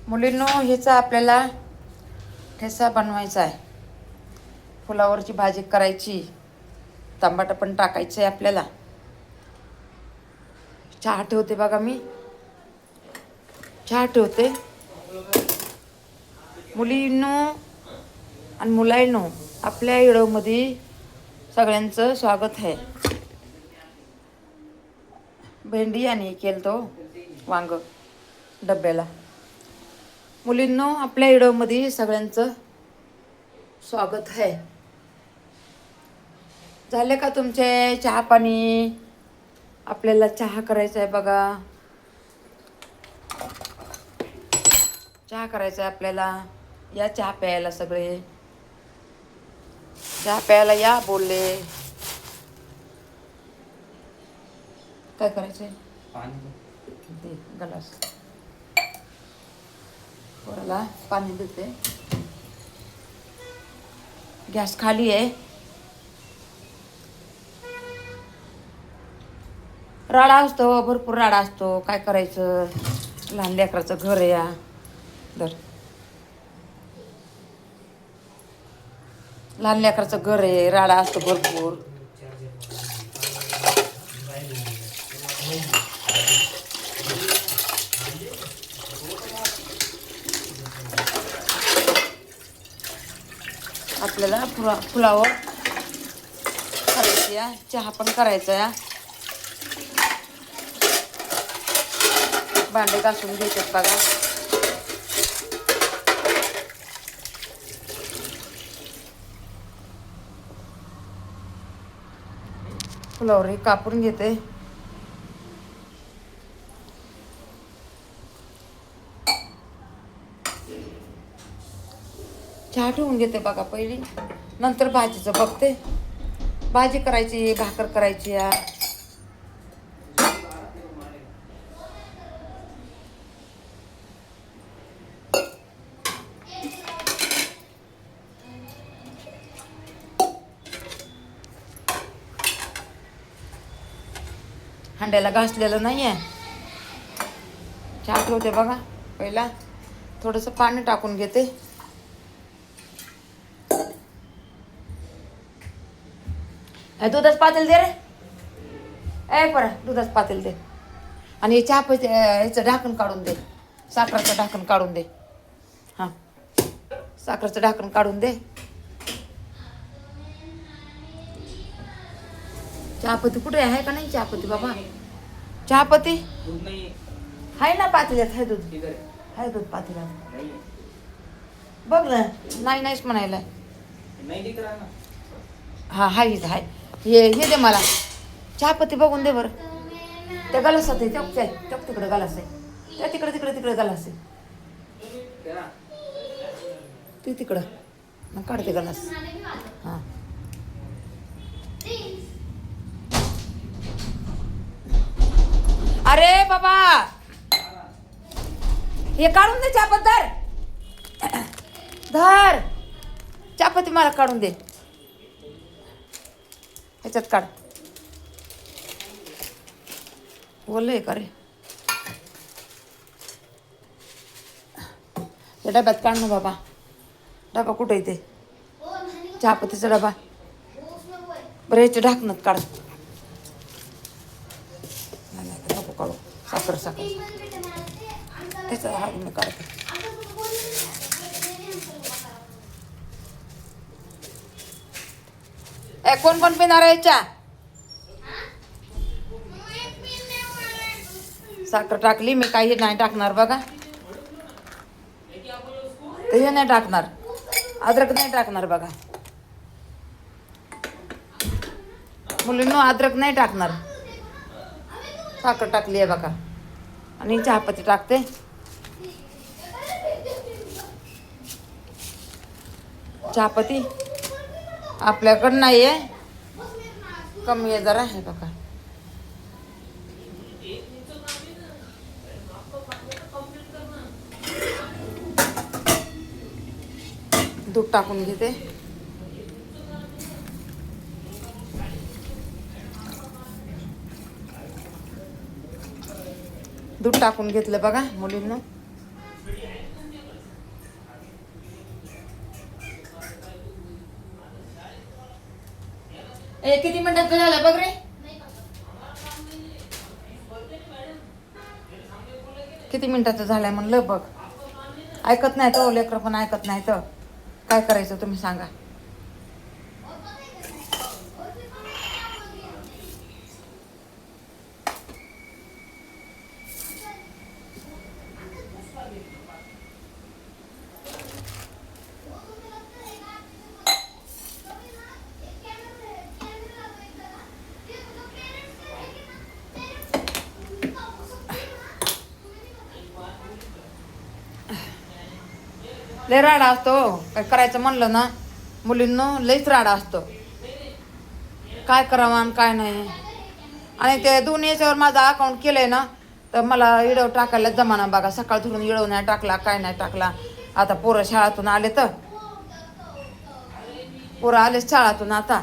मुलींनो, ह्याचा आपल्याला ठेसा बनवायचा आहे. फुलावरची भाजी करायची, टमाटर पण टाकायचं आहे आपल्याला. चहा ठेवते बघा, मी चहा ठेवते. मुलींनो आणि मुलांनो, आपल्या व्हिडिओमध्ये सगळ्यांचं स्वागत आहे. भेंडी आणि केलं तो वांग डब्याला. मुलींनो, आपल्या व्हिडिओमध्ये सगळ्यांचं स्वागत आहे. झाले का तुमचे चहा पाणी? आपल्याला चहा करायचा आहे बघा. चहा करायचा आहे आपल्याला. या चहा प्यायला सगळे. चहा प्यायला या बोलले. काय करायचंय? पाणी दे, गलास. पोराला पाणी देते. गॅस खाली आहे. राडा असतो, भरपूर राडा असतो. काय करायचं? लहान लेकराचं घर आहे या. लहान लेकराचं घर आहे, राडा असतो भरपूर. आपल्याला फुलावर करायची या. चहा पण करायचा या. भांडे घासून घ्यायचे बघा. फुलावर हे कापून घेते. चहा ठेवून घेते बघा पहिली, नंतर भाजीचं बघते. भाजी करायची, भाकर करायची या. हांड्याला घासलेलं नाही आहे. चहा ठेवते बघा. पहिला थोडंसं पाणी टाकून घेते. दुधाच पातेल दे रे. दुधाच पातेल दे. आणि चहा याचं ढाकण काढून दे. साखरेचं ढाकण काढून दे. हां, साखरेचं ढाकण काढून दे. चहापत्ती कुठे आहे का नाही? चहापत्ती बाबा, चहापत्ती आहे ना पातेल्यात? आहे दूध? आहे दूध पातेल्यात? बघ ना. नाहीच म्हणायला. हा हाय हाय. हे दे मला चहापत्ती. बघून दे बरं. त्या गलासात आहे. तिकडे गलास आहे. त्या तिकडे गलास आहे. ते तिकडं मग काढते गलास. हां, अरे बाबा, हे काढून दे चहापत्ती. धर चहापत्ती मला काढून दे. ह्याच्यात काढ. बोलले का रे? त्या डब्यात काढ ना बाबा. डबा कुठे येते? चहापत्तीचा डबा. बरं, याच्या ढाकणात काढ. नको काढू. साखर त्याचा हात मी काढते. कोण पिणार आहे चहा? साखर टाकली मी. काही नाही टाकणार बघा. हे नाही टाकणार. अद्रक नाही टाकणार बघा. मुलींनो, अद्रक नाही टाकणार. साखर टाकली आहे बघा. आणि चहापत्ती टाकते. चहापत्ती आपल्याकडं नाही आहे, कमी आहे जरा. आहे बघा. दूध टाकून घेते. दूध टाकून घेतलं बघा मुलींनो. किती मिनिटाचं झालं बघ रे. किती मिनिटाचं झालंय म्हणलं बघ. ऐकत नाही तो लेकर पण ऐकत नाही तर काय करायचं तुम्ही सांगा. लय राडा असतो. काय करायचं म्हणलं ना मुलींना लयच राडा असतो. काय करावं आणि काय नाही. आणि ते दोन्ही याच्यावर माझं अकाउंट केलंय ना तर मला इडव टाकायला जमाना बघा. सकाळ धरून इडव नाही टाकला काय नाही टाकला. आता पोरं शाळातून आले तर पोरं आलेच शाळातून आता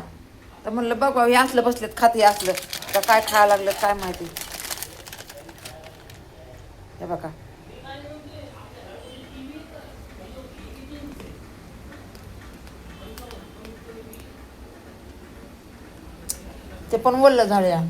तर म्हणलं बघ हे असलं बसलेत खाते असलं तर काय खायला लागलं काय माहिती. हे बघा ते पण वल्ल झाल्या.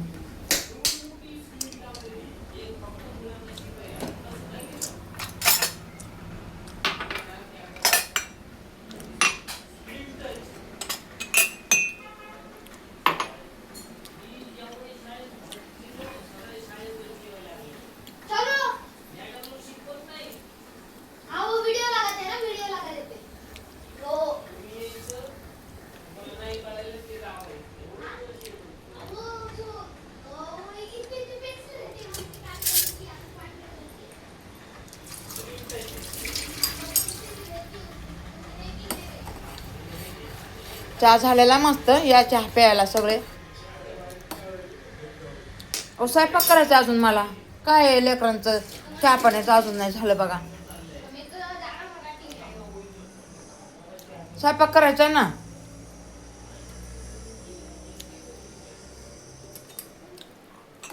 चहा झालेला मस्त. या चहा प्यायला सगळे. स्वयंपाक करायचा अजून मला. काय आहे लेकरांचं चहा पाण्याचं अजून नाही झालं बघा. स्वयंपाक करायचा ना.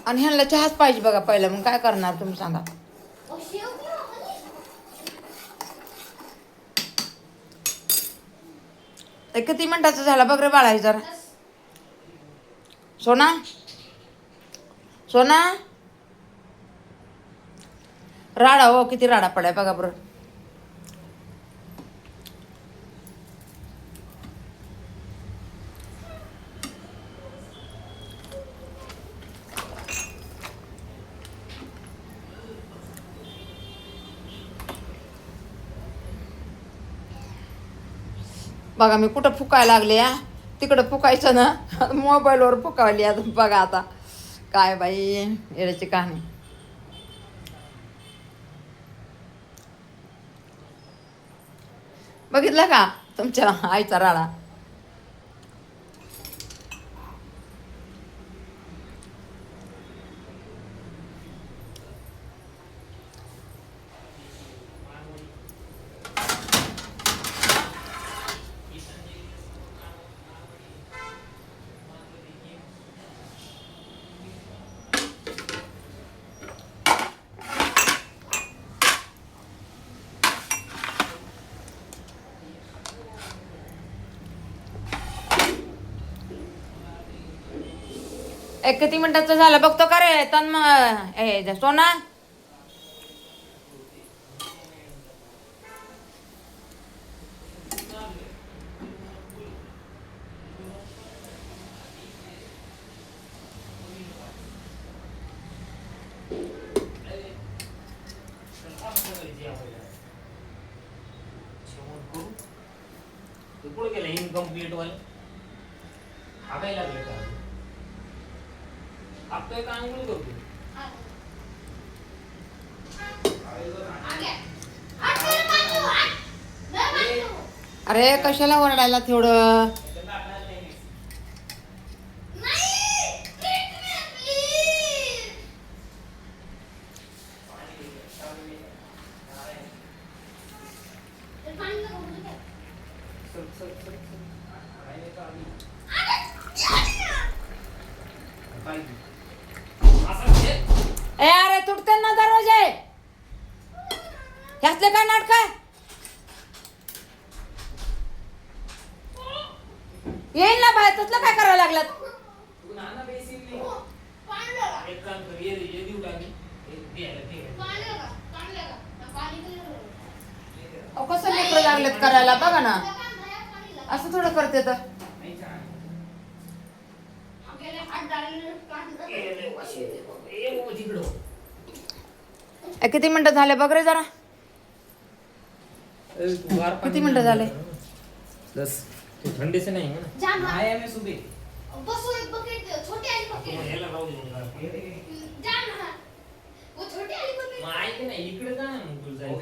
आणि ह्यांना चहाच पाहिजे बघा पहिला. मग काय करणार तुम्ही सांगा. किती मिनिटाचा झाला बघ रे बाळा जरा. सोना सोना राडा हो किती राडा पडाय बघा बरं. बघा मी कुठं फुकायला लागले या. तिकडं फुकायचं ना मोबाईलवर फुकावली आता बघा. आता काय बाई येण्याची कहाणी. बघितलं का तुमच्या आईचा राडा. किती मिनिटाचं झालं बघतो का रे तन सोना. पुढे गेलं इनकम्प्लीट वाले हाकायला लागले का आपलं काम करतो. अरे कशाला ओरडायला तेवढं. अरे तुटते ना दरवाजे. ह्यातले काय नाटक आहे. येईल ना बाहेर तसलं काय करायला लागलात. एक काम कर, ये देऊ टाकी. हे द्यायला ते घे. अहो, कसं लेकरं लागलेत करायला बघा ना, असं थोडं करते तर. नाही छान. किती मिनिटं झाले बघ रे जरा. किती मिनिटं झाले? 10. तू थंडी से नहीं है ना? आया मैं सुबह. बस वो एक बकेट छोटी वाली तो बकेट याला राहू दे जरा. जा ना वो छोटी वाली बकेट मग ऐक ना, इकडे जा ना मग तुला जायचं.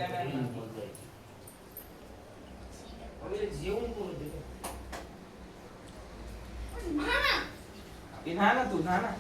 अरे जेवण करू दे. ना नहा ना तू, नहा ना.